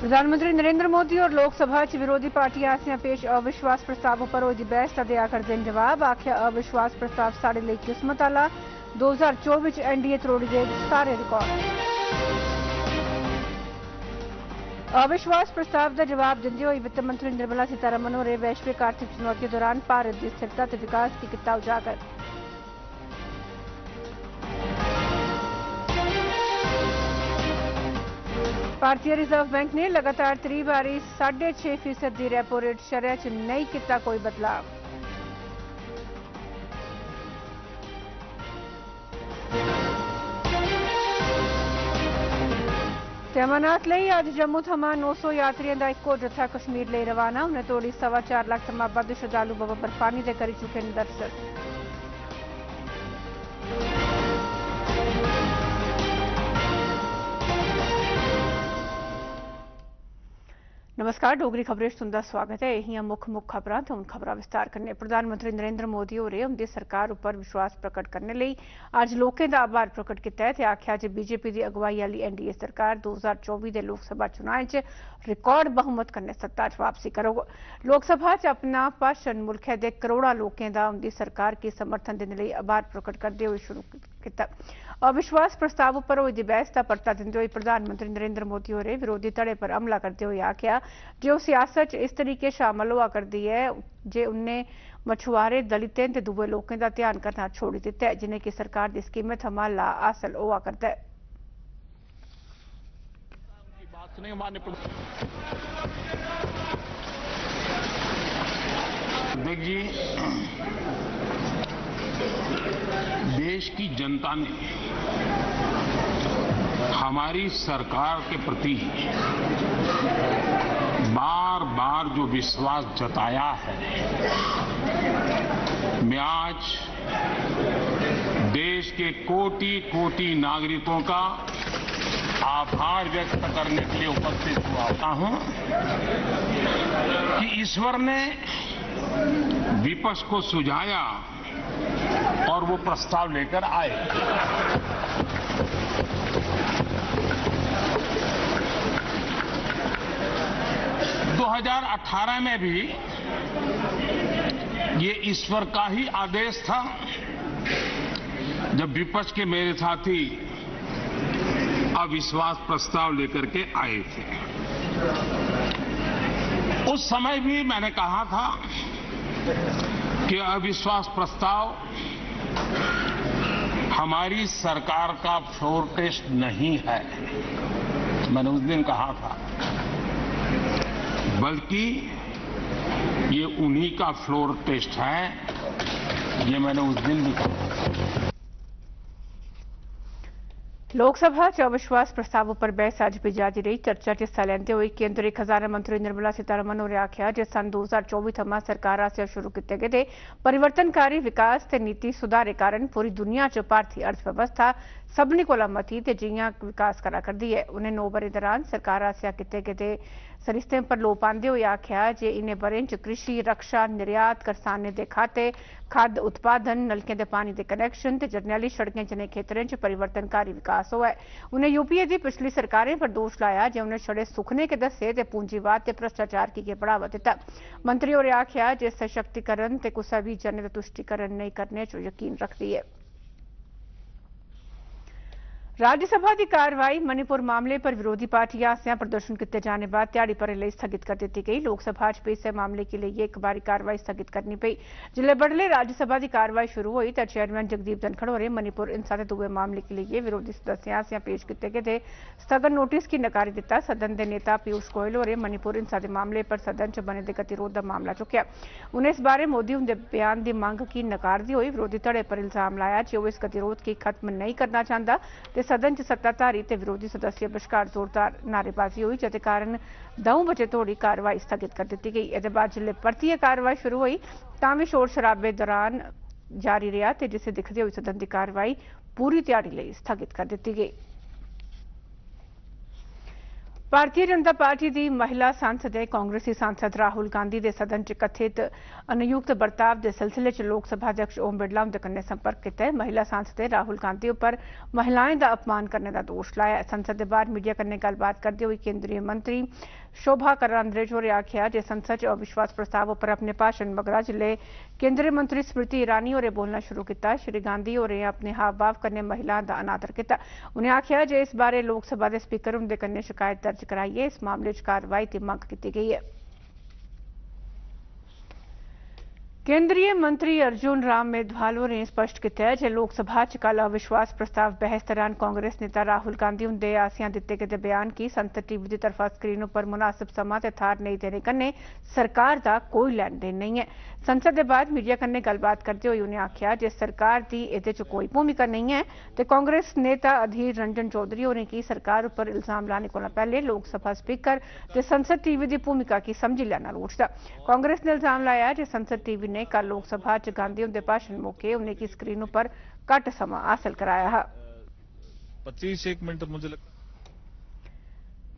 प्रधानमंत्री नरेंद्र मोदी और लोकसभा च विरोधी पार्टियां आसेआ पेश अविश्वास प्रस्ताव पर होई दी बहस दा देआ करदे जवाब। आखेआ अविश्वास प्रस्ताव साढ़े लेई किस्मत आह्ला, 2024 च एनडीए त्रोड़ी देग सारे रिकॉर्ड। अविश्वास प्रस्ताव का जवाब देंदे हुए वित्त मंत्री निर्मला सीतारमण होरें वैश्विक आर्थिक चुनौतियों दौरान भारत की स्थिरता ते विकास की किता उजागर। भारतीय रिजर्व बैंक ने लगातार 3 बारी 6.5% की रेपो रेट शरह च नहीं किया कोई बदलाव। अमरनाथ लई अज जम्मू थमां 900 यात्रियों का इक्को जत्था कश्मीर लई रवाना। उन्हें तोड़ी 4.25 लाख थमां वध श्रद्धालु बाबा बर्फानी दे करी चुके हैं दर्शन। नमस्कार, डोगरी खबरें तुंदा स्वागत है। यही मुख खबरां ते हुण खबरां विस्तार कन्नै। प्रधानमंत्री नरेंद्र मोदी होरें उंदी सरकार उपर विश्वास प्रकट करने लई अज लोकें दा आभार प्रकट कीता है ते आखेआ जे बीजेपी दी अगुवाई आह्ली एनडीए सरकार 2024 दे लोकसभा चुनाएं च रिकॉर्ड बहुमत कन्नै सत्ता च वापसी करोग। लोकसभा च अपना भाषण मुल्खै दे करोड़ां लोकें दा उंदी सरकार गी समर्थन देने लई आभार प्रकट करदे होई शुरू कीता। अविश्वास प्रस्ताव पर होई दी बहस का परता दिंदे होई प्रधानमंत्री नरेंद्र मोदी होरें विरोधी धड़े पर हमला करते हुए आखेआ जे ओह सियासत इस तरीके शामिल होआ करदी है जे उन्हें मछुआरे, दलितें ते दूए लोकें का ध्यान करना छोड़ी दित्ता है जिन्हें कि सरकार की स्कीमें थमां लाह हासल होआ करदा है। देख जी, देश की जनता ने हमारी सरकार के प्रति बार बार जो विश्वास जताया है, मैं आज देश के कोटि कोटि नागरिकों का आभार व्यक्त करने के लिए उपस्थित हुआ हूं कि ईश्वर ने विपक्ष को सुझाया और वो प्रस्ताव लेकर आए। दो 2018 में भी ये ईश्वर का ही आदेश था जब विपक्ष के मेरे साथी अविश्वास प्रस्ताव लेकर के आए थे। उस समय भी मैंने कहा था कि अविश्वास प्रस्ताव हमारी सरकार का फ्लोर टेस्ट नहीं है। मैंने उस दिन कहा था, बल्कि ये उन्हीं का फ्लोर टेस्ट है। ये मैंने उस दिन भी कहा। लोकसभा च अविश्वास प्रस्ताव पर बहस अज भी जारी रही। चर्चा च हिस्सा लैंदे होई केंद्रीय खजाना मंत्री निर्मला सीतारमण होरें आखेआ जे सन 2024 थमां सरकार आसेआ शुरू कीते गेदे परिवर्तनकारी विकास ते नीति सुधारे कारण पूरी दुनिया च भारतीय अर्थव्यवस्था सभनें कोला मती ते जि'यां विकास करा करदी है। उनें 9 ब'रें दौरान सरकार आसेआ कीते गेदे सरिस्तें पर लोऽ पांदे होई आखेआ जे इनें ब'रें च कृषि, रक्षा, निर्यात, करसानें दे खाते, खाद्य उत्पादन, नलकें दे पानी दे कनैक्शन ते जरनैली सड़कें जनेह् खेत्तरें च परिवर्तनकारी विकास होआ है। उनें यूपीए दी पिछली सरकारें पर दोष लाया जे उनें छड़े सुखने के दस्से ते पूंजीवाद ते भ्रष्टाचार गी बढ़ावा दित्ता। मंत्री होरें आखेआ जे सशक्तिकरण ते कुसै बी जने दा तुष्टीकरण नेईं करने च यकीन रखदी है। राज्यसभा की कार्रवाई मणिपुर मामले पर विरोधी पार्टियां आसेआ प्रदर्शन किए जाने बाद ध्याड़ी भर लेई स्थगित कर दी गई। लोकसभा च इस मामले के लिए एक बारी कार्रवाई स्थगित करनी पई। जिले बडले राज्यसभा की कार्रवाई शुरू हुई तो चेयरमैन जगदीप धनखड़ होरें मणिपुर हिंसा के दूए मामले के लिए विरोधी सदस्यों आसेआ पेश किए गए स्थगन नोटिस की नकारी दिता। सदन के नेता पीयूष गोयल होरें मणिपुर हिंसा के मामले पर सदन च बने दे गतिरोध का मामला चुकया। उन्हें इस बारे मोदी उनके बयान की मंग की नकारदे हुए विरोधी धड़े पर इल्जाम लाया कि वह इस गतिरोध की खत्म नहीं करना चाहता। सदन च सत्ताधारी ते विरोधी सदस्य बश्कार जोरदार नारेबाजी हुई, जिसके कारण 2 बजे तोड़ी कार्रवाई स्थगित कर दी गई। इसके बाद जिले परतियै कार्रवाई शुरू हुई तां भी शोर शराबे दौरान जारी रहा, जिसे दिखते हुए सदन की कार्रवाई पूरी ध्याड़ी लई स्थगित कर दी गई। भारतीय जनता पार्टी की महिला सांसद कांग्रेसी सांसद राहुल गांधी के सदन च कथित अनयुक्त बर्ताव के सिलसिले च लोक सभा अध्यक्ष ओम बिरला उनके कन्नै संपर्क किया। महिला सांसद राहुल गांधी उपर महिलाएं का अपमान करने का दोष लाया। संसद के बाहर मीडिया कन्नै गलबात करते हुए केंद्रीय मंत्री शोभा करांद्रेज होरें आख्या जे संसद च अविश्वास प्रस्ताव उपर अपने भाषण मगरा जिले केंद्रीय मंत्री स्मृति ईरानी होरें बोलना शुरू किया। श्री गांधी होरें अपने हाव भाव कन्नै महिलाओं का अनादर किया। उन्हें आख्या जे इस बारे लोक सभा के स्पीकर उनके कन्नै शिकायत दर्ज कराइए। इस मामले च कार्रवाई की मंग की गई है। केंद्रीय मंत्री अर्जुन राम मेघवाल ने स्पष्ट किया कि लोकसभा च कल अविश्वास प्रस्ताव बहस दौरान कांग्रेस नेता राहुल गांधी उनके आसिया दिते गए बयान की संसद टीवी की तरफा स्क्रीन पर मुनासिब समा ते थार नहीं देने कन्नै सरकार का कोई लैन देन नहीं है। संसद के बाद मीडिया कन्नै गलबात करते हुए उन्हें आख्या जे सरकार की इहदे च कोई भूमिका नहीं है तो कांग्रेस नेता अधीर रंजन चौधरी होरें की सरकार पर इल्जाम लाने को पहले लोकसभा स्पीकर ते संसद टीवी की भूमिका की समझी लेना लोड़दा। कांग्रेस ने इल्जाम लाया जे संसद टीवी ने कल लोकसभा च गांधी उनके भाषण मौके उन्हें की स्क्रीन पर घट समा हासिल कराया है। 25 मिनट मुझे लगता।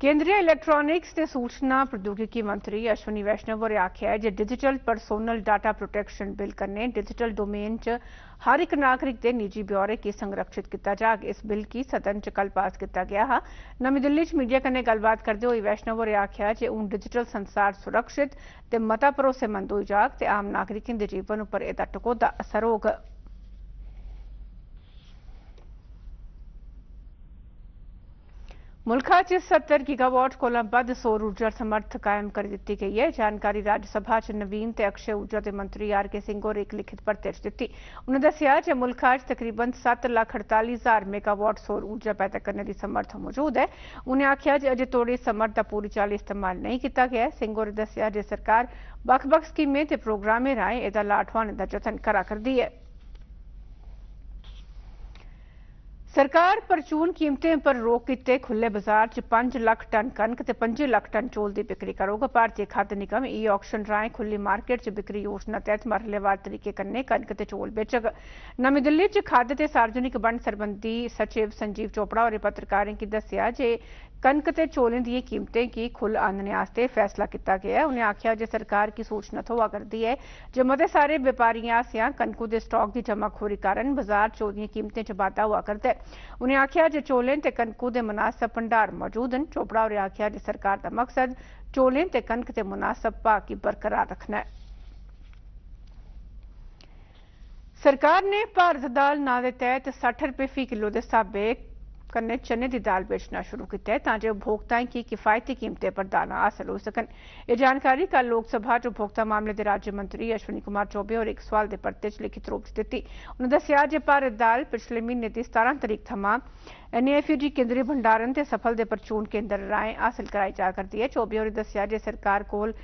केंद्रीय इलेक्ट्रॉनिक्स ते सूचना प्रौद्योगिकी मंत्री अश्विनी वैष्णव होरें आख्या है जे digital personal data protection bill कन्नै डिजिटल डोमेन च हर एक नागरिक के निजी ब्यौरे की संरक्षित किया जाग। इस बिल की सदन च कल पास किया गया है। नमीं दिल्ली च मीडिया कन्नै गलबात करते हुए वैष्णव होरें आख्या जे हून डिजिटल संसार सुरक्षित ते मता भरोसेमंद होई जाग ते आम नागरिकें दे जीवन उपर इसदा टकोह्दा असर होग। मुल्खा च 70 गीगावाट कोला वध सौर ऊर्जा समर्थ कायम कर दी गई है। जानकारी राज्यसभा च नवीन ते अक्षय ऊर्जा के मंत्री आर के सिंह होरें एक लिखित भरते च दित्ती। उन्हें दस्सिया जे मुल्खा च तकरीबन 7,48,000 मेगावाट सौर ऊर्जा पैदा करने की समर्थ मौजूद है। उन्हें आख्या जे अजे तोड़ी समर्थ का पूरी चाल्ली इस्तेमाल नहीं किया गया। सिंह होरें दस्सिया जे सरकार बक्ख-बक्ख स्कीमें ते प्रोग्रामें राहें इसदा लाह ठुआने का जतन करा करदी है। सरकार परचून कीमतें पर रोक किते खुले बाजार च 5 लाख टन कनक ते 5 लाख टन चौल की बिक्री करोगा। भारतीय खाद्य निगम ई ऑक्शन राहें खुली मार्केट च बिक्री योजना तहत मरहलेवार तरीके कन्नै कनक ते चौल बेचग। नमीं दिल्ली च खाद्य ते सार्वजनिक बंड सरबंधी सचिव संजीव चोपड़ा होरें पत्रकारें की दस्सिया जे कनक ते चौलें दी कीमतें की खुल आनने आस्ते फैसला किया गया है। उन्हें आख्या जे सरकार की सूचना थ्होआ करदी है जे मते सारे व्यापारियों आसेआ कनकू दे स्टॉक की जमाखोरी कारण बाजार च ओह्दियां कीमतें च बाद्धा हुआ करदा है। उन्हें आख्या जे चौलें ते कनकू दे मुनासब भंडार मौजूद न। चोपड़ा होरें आख्या जे सरकार का मकसद चौलें ते कनक दे मुनासब भाव की बरकरार रखना है। सरकार ने भारत दाल नां दे तहत 60 रुपए फी किलो के हिसाबे कन्नै चने की दाल बेचना शुरू किया है ताकि उपभोक्ताओं की किफायती कीमतें पर दाना हासिल हो सकन। यह जानकारी कल लोकसभा च उपभोक्ता मामले के राज्य मंत्री अश्विनी कुमार चौबे और एक सवाल के परते च लिखित रूप च दी। उन्हें दस्सिया जे भारत दाल पिछले महीने की 17 तरीक थमां NAFED केंद्रीय भंडारण ते सफल दे परचून केंद्र राहें हासिल कराई जा करदी है। चौबे होरें दस्सिया जे सरकार कोल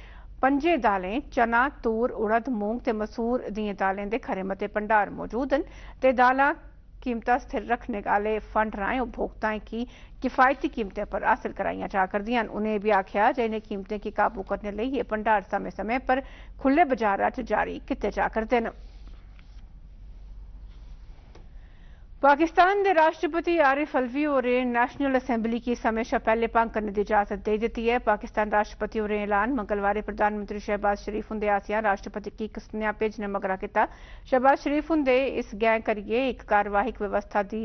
5 दालें चना तूर उड़द मूंग ते मसूर दियां दालें दे खरे मते भंडार मौजूद न ते दालां कीमतां स्थिर रखने वाले फंड राहें उपभोक्ताओं की किफायती कीमतें पर हासिल कराई जा करदियां। उन्हें भी आख्या जे इन्हें कीमतें की काबू करने लिए ये भंडार समय समय पर खुले बाजार च जारी किए जा करते हैं। पाकिस्तान के राष्ट्रपति आरिफ अलवी होरें नेशनल असेंबली की समय शा पहले भंग करने की इजाजत दे दी है। पाकिस्तान राष्ट्रपति होरें ऐलान मंगलवार प्रधानमंत्री शहबाज शरीफ हुंदे आसिया राष्ट्रपति की एक सनेहा भेजने मगरा किया। शहबाज शरीफ हुंदे इस गैं करिए एक कार्यवाहिक व्यवस्था की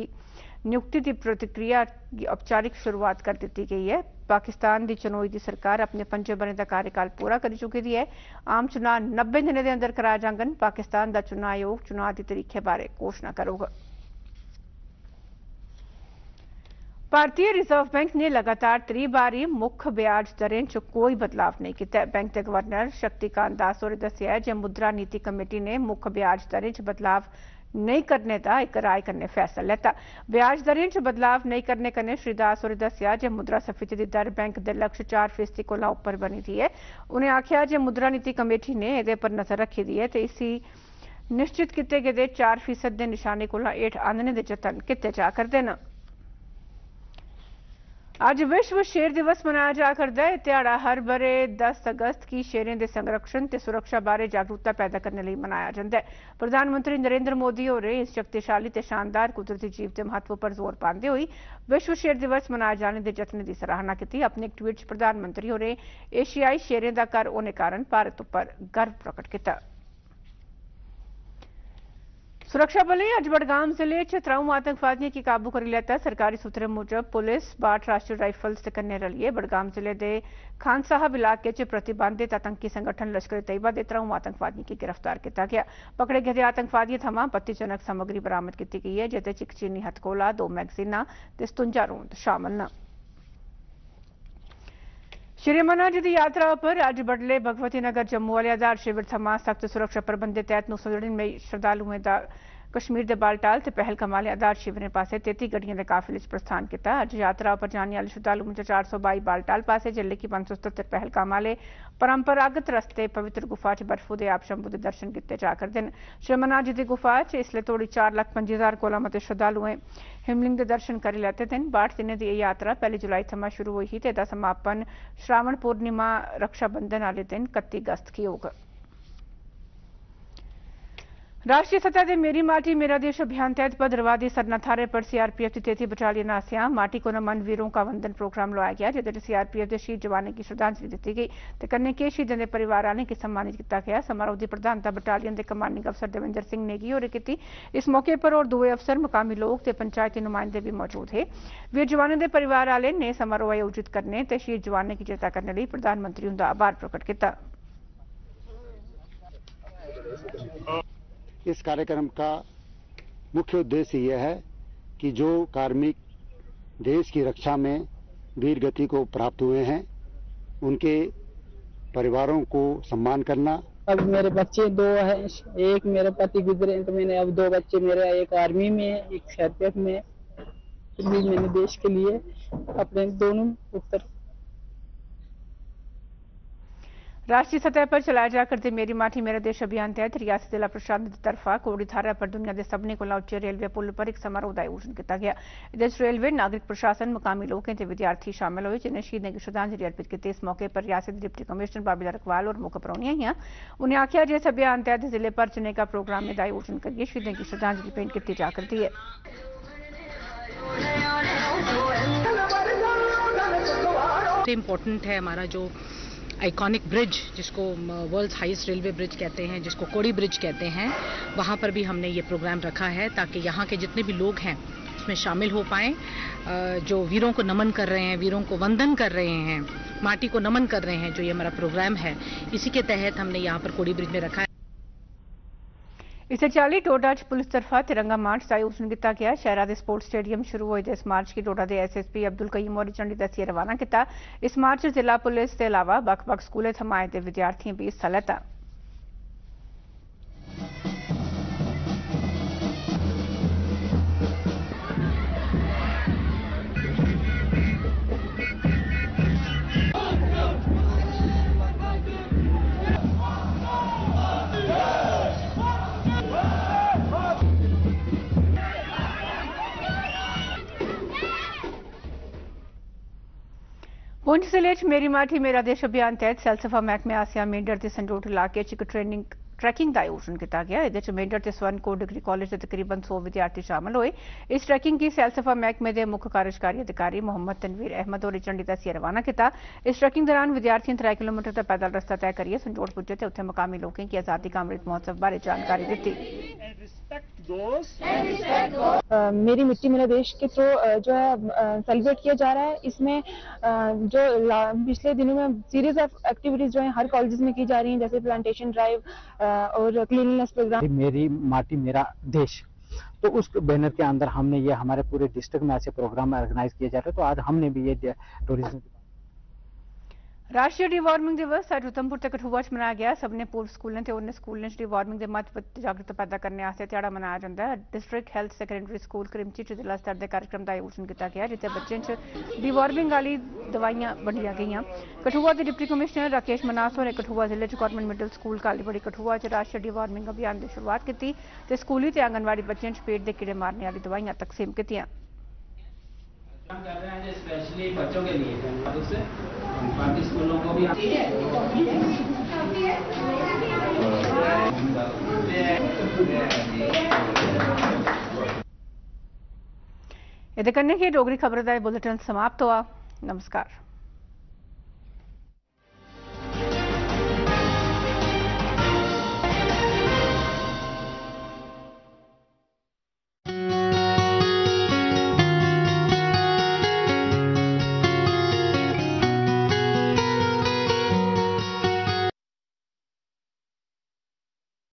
नियुक्ति की प्रतिक्रिया की औपचारिक शुरुआत कर दी गई है। पाकिस्तान की चनोई की सरकार अपने 5 ब'रें का कार्यकाल पूरा कर चुकी है। आम चुनाव 90 दिनों के अंदर कराए जांगन। पाकिस्तान का चुनाव आयोग चुनाव की तरीके बारे घोषणा करेगा। भारतीय रिजर्व बैंक ने लगातार 3 बारी मुख्य ब्याज दरें च कोई बदलाव नहीं किया। बैंक के गवर्नर शक्तिकांत दास होरें दस्सिया जे मुद्रा नीति कमेटी ने मुख्य ब्याज दरें च बदलाव नहीं करने का एक राय कन्नै फैसला लेता। ब्याज दरें च बदलाव नहीं करने कन्नै श्री दास होरें दस्सिया जे मुद्रा स्फीति की दर बैंक के लक्ष्य 4% कोला उपर बनी दी है। उन्हें आख्या जे मुद्रा नीति कमेटी ने इहदे पर नजर रखी दी है ते इसी निश्चित किए गेदे 4% के निशाने कोला हेठ आह्नने के जतन किए जा करदे न। ਅੱਜ ਵਿਸ਼ਵ ਸ਼ੇਰ ਦਿਵਸ ਮਨਾਇਆ ਜਾ ਕਰਦਾ ਹੈ। ਇਹ ਦਿਹਾੜਾ ਹਰ ਬਰੇ 10 ਅਗਸਤ की शेरें ਦੇ संरक्षण ਤੇ ਸੁਰੱਖਿਆ ਬਾਰੇ ਜਾਗਰੂਕਤਾ ਪੈਦਾ ਕਰਨ ਲਈ ਮਨਾਇਆ ਜਾਂਦਾ ਹੈ। ਪ੍ਰਧਾਨ ਮੰਤਰੀ ਨਰਿੰਦਰ ਮੋਦੀ ਹੋਰੇ ਇਸ ਸ਼ਕਤੀਸ਼ਾਲੀ ਤੇ ਸ਼ਾਨਦਾਰ ਕੁਦਰਤੀ ਜੀਵ ਦੇ ਮਹੱਤਵ ਪਰ ਜ਼ੋਰ ਪਾਉਂਦੇ ਹੋਏ ਵਿਸ਼ਵ ਸ਼ੇਰ ਦਿਵਸ ਮਨਾਏ ਜਾਣ ਦੇ ਯਤਨ ਦੀ ਸਰਾਹਨਾ ਕੀਤੀ। ਆਪਣੇ ਇੱਕ ਟਵੀਟ 'ਚ ਪ੍ਰਧਾਨ ਮੰਤਰੀ ਹੋਰੇ ਏਸ਼ੀਆਈ ਸ਼ੇਰਾਂ ਦਾ ਘਰ ਹੋਣੇ ਕਾਰਨ ਭਾਰਤ ਉੱਪਰ गर्व प्रकट किया। सुरक्षा बल ने अज बडगाम जिले च 3 आतंकवादियों की काबू कर लिया। सरकारी सूत्रों मुजब पुलिस 62 राष्ट्रीय राइफल्स के कन्ने रलिए बडगाम जिले के खान साहब इलाके च प्रतिबंधित आतंकी संगठन लश्कर तैयबा के 3 आतंकवादियों की गिरफ्तार किया गया। पकड़े गए आतंकवादियों थमां आपत्तिजनक सामग्री बरामद की गई है, जिसमें एक चीनी हथगोला, 2 मैगजीना ते 57 रोंद शामिल हैं। श्री अमरनाथ जी की यात्रा पर अज बडले भगवती नगर जम्मू वाले आधार शिविर थमां सख्त सुरक्षा प्रबंध के तहत 999 श्रद्धालुओं का कश्मीर के बालटाल ते पहलगाम वाले आधार शिविर पासे 33 गड्डियों के काफिले प्रस्थान किया। अज यात्रा पर जाने वाले श्रद्धालुओं में 422 बालटाल पासे जिले की 577 पहलगाम वाले परंपरागत रस्ते पवित्र गुफा च बर्फू के आपशंभू के दर्शन किए जा करते हैं। श्री अमरनाथ जी की गुफा च इसलिए तोड़ी 4,25,000 कोला मते श्रद्धालुएं हिमलिंग के दर्शन कर लेते हैं। 62 दिनों की यह यात्रा 1 जुलाई थमां शुरू हुई ही ते इसदा समापन श्रावण पूर्णिमा रक्षाबंधन वाले दिन 31 अगस्त की होगा। राष्ट्रीय सतह के मेरी माटी मेरा देश अभियान तहत भद्रवादी सरना थारे पर सीआरपीएफ की 33 बटालियन आसिया माटी को नमन वीरों का वंदन प्रोग्राम लाया गया, जिसमें सीआरपीएफ के शहीद जवानों की श्रद्धांजलि दी गई तो कन्ने के शहीदों के परिवार वालों की सम्मानित किया गया। समारोह की प्रधानता बटालियन के कमांडिंग अफसर देवेंद्र सिंह नेगी होरें की। इस मौके पर और 2 अफसर, मुकामी लोग ते पंचायती नुमाइंदे भी मौजूद है। वीर जवानों के परिवार वाले ने समारोह आयोजित करने ते शहीद जवानों की चेता करने लिए प्रधानमंत्री उनका आभार प्रकट किया। इस कार्यक्रम का मुख्य उद्देश्य यह है कि जो कार्मिक देश की रक्षा में वीर गति को प्राप्त हुए हैं उनके परिवारों को सम्मान करना। अब मेरे बच्चे 2 हैं, एक मेरे पति गुजरे तो मैंने अब 2 बच्चे मेरे, एक आर्मी में है, एक सीआरपीएफ में। फिर भी मैंने देश के लिए अपने दोनों पुत्र। राष्ट्रीय सतह पर चलाया जा करते मेरी माटी मेरा देश अभियान तहत रियासत जिला प्रशासन की तरफा कोड़ी थारा पर दुनिया के सबने को उच्चे रेलवे पुल पर एक समारोह का आयोजन किया गया। इस रेलवे नागरिक प्रशासन मुकामी लोगों के विद्यार्थी शामिल हुए, जिन्हें शहीदों की श्रद्धांजलि अर्पित की। इस मौके पर रियासत के डिप्टी कमिश्नर बाबिला रकवाल और मुख्य परौनियां ही उन्हें आख्या जिस अभियान तहत जिले भर च अनेक प्रोग्राम का आयोजन करिए शहीदों की श्रद्धांजलि भेंट की जा करती है। इम्पोर्टेंट है हमारा जो आइकॉनिक ब्रिज, जिसको वर्ल्ड्स हाईएस्ट रेलवे ब्रिज कहते हैं, जिसको कोड़ी ब्रिज कहते हैं, वहाँ पर भी हमने ये प्रोग्राम रखा है ताकि यहाँ के जितने भी लोग हैं उसमें शामिल हो पाएं। जो वीरों को नमन कर रहे हैं, वीरों को वंदन कर रहे हैं, माटी को नमन कर रहे हैं, जो ये हमारा प्रोग्राम है, इसी के तहत हमने यहाँ पर कोड़ी ब्रिज में रखा है। इसे 40 डोडा च पुलिस तरफा तिरंगा मार्च का आयोजन किया गया। शहर के स्पोर्ट्स स्टेडियम शुरू हुए इस मार्च की डोडा के एसएसपी अब्दुल कईम और झंडी दस्सिए रवाना किया। इस मार्च जिला पुलिस के अलावा बक्ख-बक्ख स्कूलों थमां आए विद्यार्थियों भी हिस्सा लिया। पुंछ जिले मेरी माटी मेरा देश अभियान तहत सैलसफा महकमे आसिया मेंढर के संजोट इलाके एक ट्रैकिंग का आयोजन किया गया। इस मेंढर के स्वर्णकोट डिग्री कॉलेज के तकरीबन 100 विद्यार्थी शामिल हुए। इस ट्रैकिंग की सैलसफा महकमे के मुख्य कार्यकारी अधिकारी मोहम्मद तनवीर अहमद और झंडी दस्सिए रवाना किया। इस ट्रैकिंग दौरान विद्यार्थियों 3 किलोमीटर का पैदल रस्ता तय करिए संजोट पुजे तो उत्थे मुकामी लोगों की आजादी का अमृत महोत्सव बारे जानकारी दी। मेरी मिट्टी मेरा देश के थ्रू जो है सेलिब्रेट किया जा रहा है। इसमें जो पिछले दिनों में सीरीज ऑफ एक्टिविटीज जो है हर कॉलेजेस में की जा रही हैं, जैसे प्लांटेशन ड्राइव और क्लीनलीनेस प्रोग्राम। मेरी माटी मेरा देश, तो उस बैनर के अंदर हमने ये हमारे पूरे डिस्ट्रिक्ट में ऐसे प्रोग्राम ऑर्गेनाइज किए जा रहे हैं। तो आज हमने भी ये टूरिज्म राष्ट्रीय डिवार्मिंग दिवस अज उधमपुर ते कठुआ च मनाया गया। सबने पूर्व स्कूलों ते उन्हें स्कूलों डिवार्मिंग के महत्व जागरूकता पैदा करने वास्ते ध्याड़ा मनाया जाता है। डिस्ट्रिक्ट हैल्थ सैकेंडरी स्कूल करिमची च जिला स्तर के कार्यक्रम का आयोजन किया गया, जिसे बच्चों च डिवार्मिंग वाली दवाइयां वंडियां गईयां। कठुआ के डिप्टी कमिश्नर राकेश मनास होरें कठुआ जिले च government middle school Kalibari Kathua च राष्ट्रीय डिवार्मिंग अभियान की शुरुआत की ते स्कूली ते आंगनवाड़ी बच्चों च पेट के कीड़े मारने वाली दवाइयां तकसीम कीतियां। काम कर रहे हैं स्पेशली बच्चों के लिए उससे बाकी स्कूलों को भी इहदे कन्नै गै डोगरी खबर दा बुलेटिन समाप्त हुआ। नमस्कार।